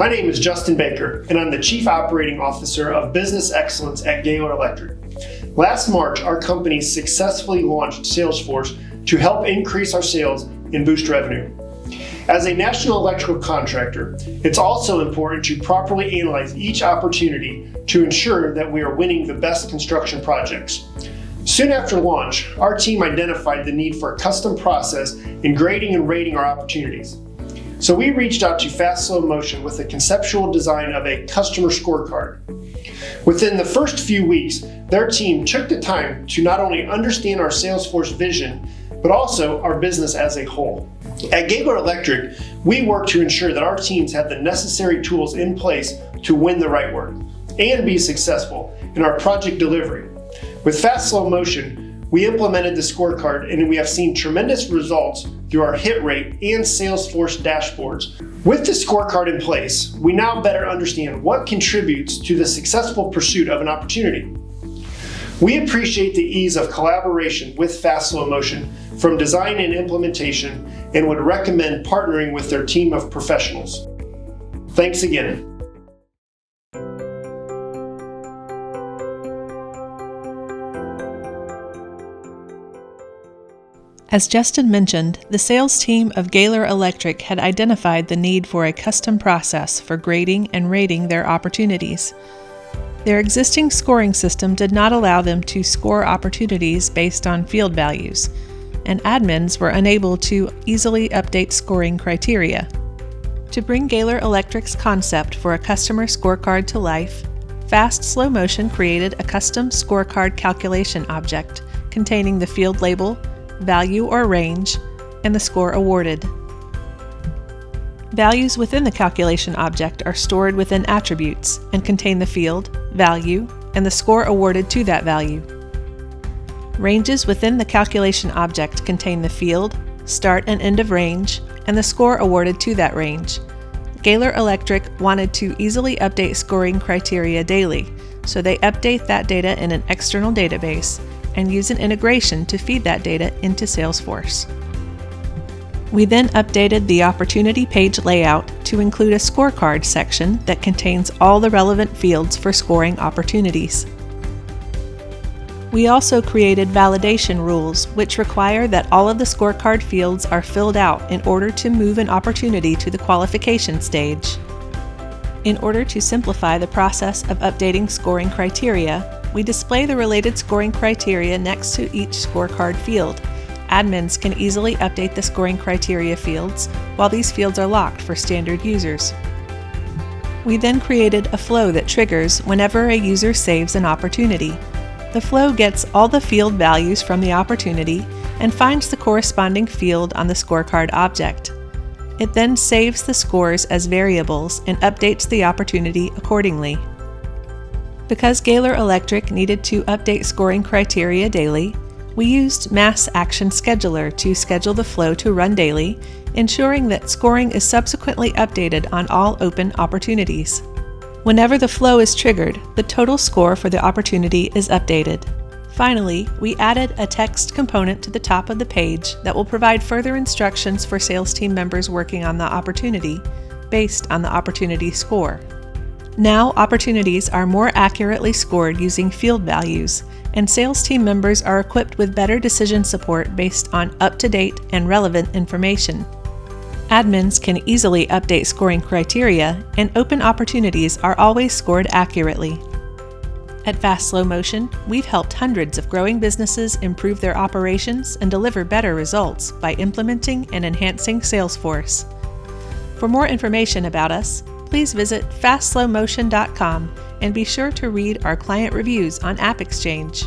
My name is Justin Baker, and I'm the Chief Operating Officer of Business Excellence at Gaylor Electric. Last March, our company successfully launched Salesforce to help increase our sales and boost revenue. As a national electrical contractor, it's also important to properly analyze each opportunity to ensure that we are winning the best construction projects. Soon after launch, our team identified the need for a custom process in grading and rating our opportunities. So we reached out to Fast Slow Motion with the conceptual design of a customer scorecard. Within the first few weeks, their team took the time to not only understand our Salesforce vision, but also our business as a whole. At Gaylor Electric, we work to ensure that our teams have the necessary tools in place to win the right work and be successful in our project delivery. With Fast Slow Motion, we implemented the scorecard and we have seen tremendous results through our hit rate and Salesforce dashboards. With the scorecard in place, we now better understand what contributes to the successful pursuit of an opportunity. We appreciate the ease of collaboration with Fast Slow Motion from design and implementation and would recommend partnering with their team of professionals. Thanks again. As Justin mentioned, the sales team of Gaylor Electric had identified the need for a custom process for grading and rating their opportunities. Their existing scoring system did not allow them to score opportunities based on field values, and admins were unable to easily update scoring criteria. To bring Gaylor Electric's concept for a customer scorecard to life, Fast Slow Motion created a custom scorecard calculation object containing the field label, value or range, and the score awarded. Values within the calculation object are stored within attributes and contain the field, value, and the score awarded to that value. Ranges within the calculation object contain the field, start and end of range, and the score awarded to that range. Gaylor Electric wanted to easily update scoring criteria daily, so they update that data in an external database and use an integration to feed that data into Salesforce. We then updated the opportunity page layout to include a scorecard section that contains all the relevant fields for scoring opportunities. We also created validation rules, which require that all of the scorecard fields are filled out in order to move an opportunity to the qualification stage. In order to simplify the process of updating scoring criteria, we display the related scoring criteria next to each scorecard field. Admins can easily update the scoring criteria fields, while these fields are locked for standard users. We then created a flow that triggers whenever a user saves an opportunity. The flow gets all the field values from the opportunity and finds the corresponding field on the scorecard object. It then saves the scores as variables and updates the opportunity accordingly. Because Gaylor Electric needed to update scoring criteria daily, we used Mass Action Scheduler to schedule the flow to run daily, ensuring that scoring is subsequently updated on all open opportunities. Whenever the flow is triggered, the total score for the opportunity is updated. Finally, we added a text component to the top of the page that will provide further instructions for sales team members working on the opportunity based on the opportunity score. Now, opportunities are more accurately scored using field values, and sales team members are equipped with better decision support based on up-to-date and relevant information. Admins can easily update scoring criteria, and open opportunities are always scored accurately. At Fast Slow Motion, we've helped hundreds of growing businesses improve their operations and deliver better results by implementing and enhancing Salesforce. For more information about us, please visit fastslowmotion.com and be sure to read our client reviews on AppExchange.